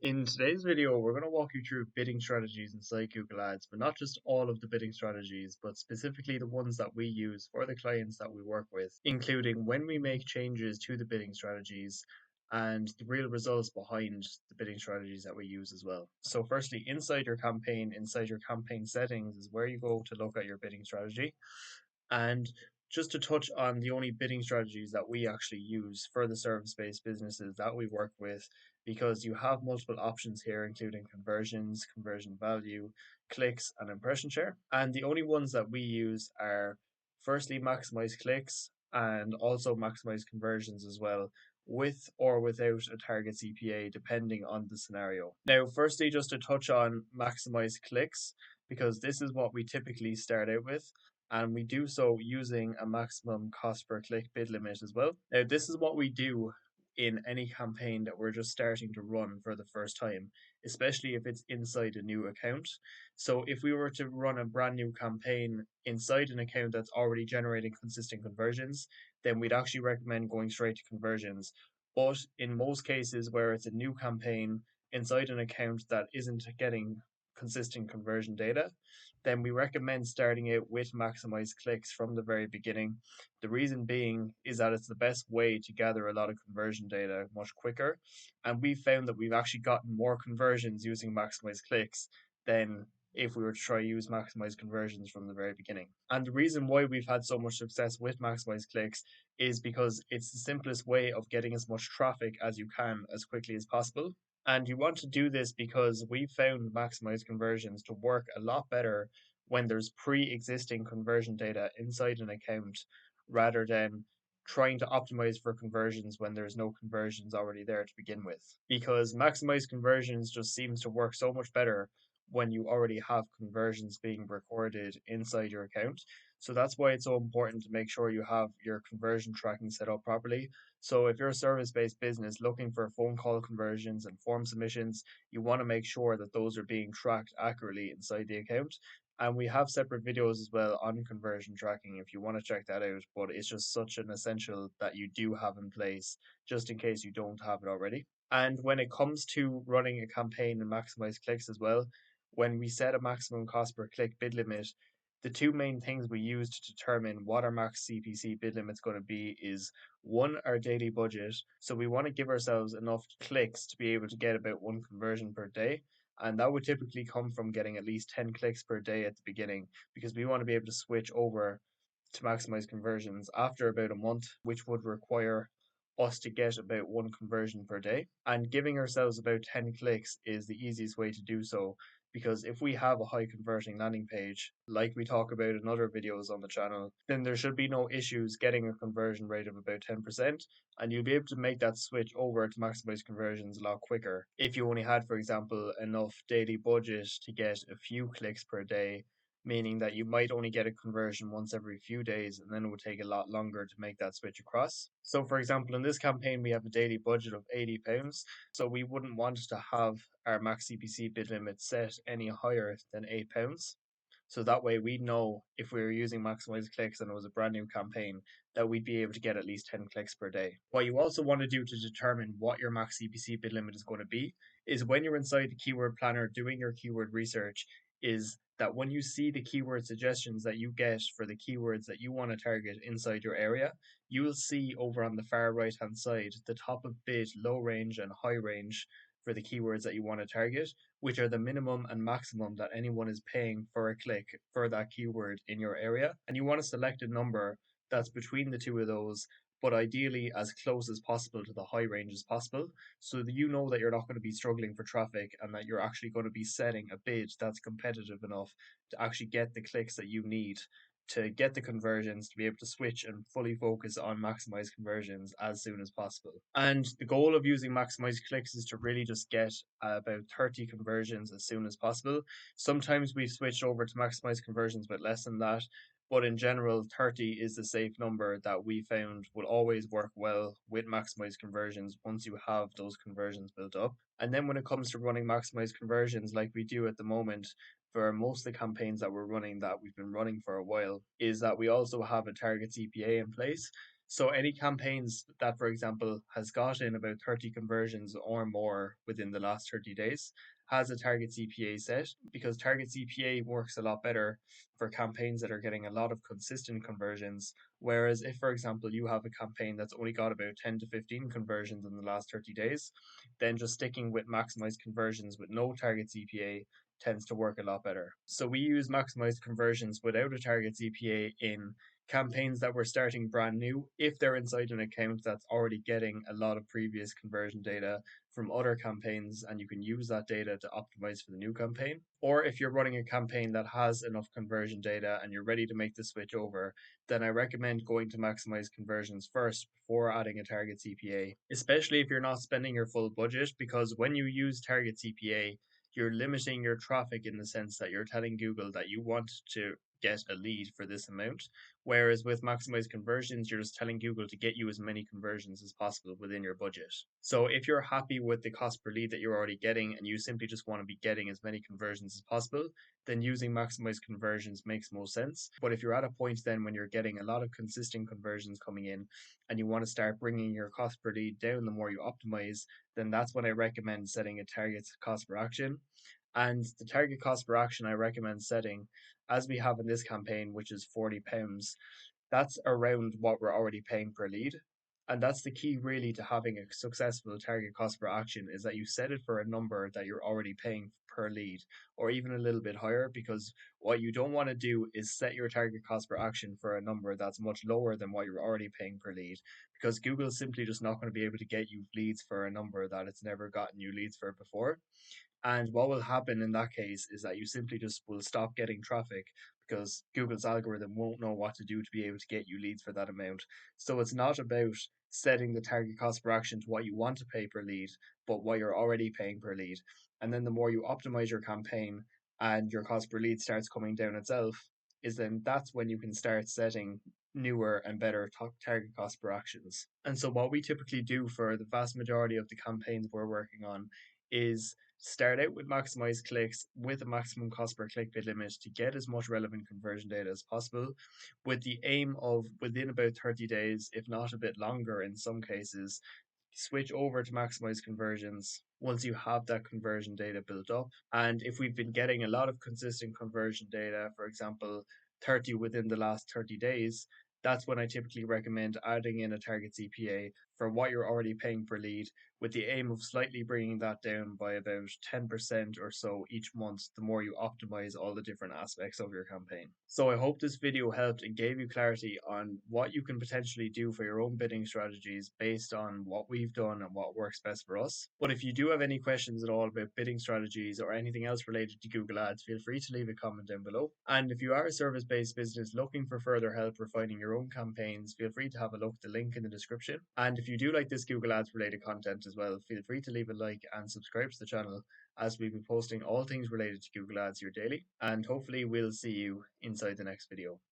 In today's video, we're going to walk you through bidding strategies inside Google Ads, but not just all of the bidding strategies, but specifically the ones that we use for the clients that we work with, including when we make changes to the bidding strategies and the real results behind the bidding strategies that we use as well. So, firstly, inside your campaign settings is where you go to look at your bidding strategy. And just to touch on the only bidding strategies that we actually use for the service based businesses that we work with, because you have multiple options here, including conversions, conversion value, clicks, and impression share. And the only ones that we use are firstly maximize clicks and also maximize conversions as well, with or without a target CPA, depending on the scenario. Now, firstly, just to touch on maximize clicks, because this is what we typically start out with, and we do so using a maximum cost per click bid limit as well. Now, this is what we do in any campaign that we're just starting to run for the first time, especially if it's inside a new account. So, if we were to run a brand new campaign inside an account that's already generating consistent conversions, then we'd actually recommend going straight to conversions. But in most cases where it's a new campaign inside an account that isn't getting consistent conversion data, then we recommend starting it with maximize clicks from the very beginning. The reason being is that it's the best way to gather a lot of conversion data much quicker. And we found that we've actually gotten more conversions using maximize clicks than if we were to try use maximize conversions from the very beginning. And the reason why we've had so much success with maximize clicks is because it's the simplest way of getting as much traffic as you can as quickly as possible. And you want to do this because we found maximize conversions to work a lot better when there's pre existing conversion data inside an account rather than trying to optimize for conversions when there's no conversions already there to begin with. Because maximize conversions just seems to work so much better when you already have conversions being recorded inside your account. So that's why it's so important to make sure you have your conversion tracking set up properly. So if you're a service-based business looking for phone call conversions and form submissions, you want to make sure that those are being tracked accurately inside the account. And we have separate videos as well on conversion tracking if you want to check that out. But it's just such an essential that you do have in place just in case you don't have it already. And when it comes to running a campaign and maximize clicks as well, when we set a maximum cost per click bid limit, the two main things we use to determine what our max CPC bid limit is going to be is one, our daily budget. So we want to give ourselves enough clicks to be able to get about one conversion per day. And that would typically come from getting at least 10 clicks per day at the beginning, because we want to be able to switch over to maximize conversions after about a month, which would require us to get about one conversion per day. And giving ourselves about 10 clicks is the easiest way to do so, because if we have a high converting landing page, like we talk about in other videos on the channel, then there should be no issues getting a conversion rate of about 10%, and you'll be able to make that switch over to maximize conversions a lot quicker if you only had, for example, enough daily budget to get a few clicks per day, meaning that you might only get a conversion once every few days, and then it would take a lot longer to make that switch across. So, for example, in this campaign, we have a daily budget of £80, so we wouldn't want to have our max CPC bid limit set any higher than £8. So that way we'd know if we were using maximize clicks and it was a brand new campaign that we'd be able to get at least 10 clicks per day. What you also want to do to determine what your max CPC bid limit is going to be is when you're inside the keyword planner doing your keyword research, is that when you see the keyword suggestions that you get for the keywords that you want to target inside your area, you will see over on the far right hand side the top of bid, low range, and high range for the keywords that you want to target, which are the minimum and maximum that anyone is paying for a click for that keyword in your area. And you want to select a number that's between the two of those, but ideally as close as possible to the high range as possible, so that you know that you're not going to be struggling for traffic and that you're actually going to be setting a bid that's competitive enough to actually get the clicks that you need to get the conversions to be able to switch and fully focus on maximize conversions as soon as possible. And the goal of using maximize clicks is to really just get about 30 conversions as soon as possible. Sometimes we've switched over to maximize conversions with less than that, but in general, 30 is the safe number that we found will always work well with maximize conversions once you have those conversions built up. And then when it comes to running maximize conversions like we do at the moment, for most of the campaigns that we're running that we've been running for a while, is that we also have a target CPA in place. So any campaigns that, for example, has gotten about 30 conversions or more within the last 30 days has a target CPA set, because target CPA works a lot better for campaigns that are getting a lot of consistent conversions. Whereas if, for example, you have a campaign that's only got about 10 to 15 conversions in the last 30 days, then just sticking with maximized conversions with no target CPA tends to work a lot better. So we use maximized conversions without a target CPA in campaigns that we're starting brand new if they're inside an account that's already getting a lot of previous conversion data from other campaigns, and you can use that data to optimize for the new campaign. Or if you're running a campaign that has enough conversion data and you're ready to make the switch over, then I recommend going to maximize conversions first before adding a target CPA, especially if you're not spending your full budget, because when you use target CPA, you're limiting your traffic in the sense that you're telling Google that you want to get a lead for this amount. Whereas with maximized conversions, you're just telling Google to get you as many conversions as possible within your budget. So if you're happy with the cost per lead that you're already getting and you simply just want to be getting as many conversions as possible, then using maximized conversions makes most sense. But if you're at a point then when you're getting a lot of consistent conversions coming in and you want to start bringing your cost per lead down the more you optimize, then that's when I recommend setting a target cost per action. And the target cost per action I recommend setting, as we have in this campaign, which is £40, that's around what we're already paying per lead. And that's the key really to having a successful target cost per action, is that you set it for a number that you're already paying per lead, or even a little bit higher, because what you don't want to do is set your target cost per action for a number that's much lower than what you're already paying per lead, because Google's simply just not going to be able to get you leads for a number that it's never gotten you leads for before. And what will happen in that case is that you simply just will stop getting traffic, because Google's algorithm won't know what to do to be able to get you leads for that amount. So it's not about setting the target cost per action to what you want to pay per lead, but what you're already paying per lead. And then the more you optimize your campaign and your cost per lead starts coming down itself, is then that's when you can start setting newer and better target cost per actions. And so what we typically do for the vast majority of the campaigns we're working on is start out with maximized clicks with a maximum cost per click bid limit to get as much relevant conversion data as possible, with the aim of within about 30 days, if not a bit longer in some cases, switch over to maximize conversions once you have that conversion data built up. And if we've been getting a lot of consistent conversion data, for example, 30 within the last 30 days, that's when I typically recommend adding in a target CPA for what you're already paying per lead, with the aim of slightly bringing that down by about 10% or so each month, the more you optimize all the different aspects of your campaign. So I hope this video helped and gave you clarity on what you can potentially do for your own bidding strategies based on what we've done and what works best for us. But if you do have any questions at all about bidding strategies or anything else related to Google Ads, feel free to leave a comment down below. And if you are a service-based business looking for further help refining your own campaigns, feel free to have a look at the link in the description. And if you do like this Google Ads related content as well, feel free to leave a like and subscribe to the channel, as we'll be posting all things related to Google Ads here daily. And hopefully we'll see you inside the next video.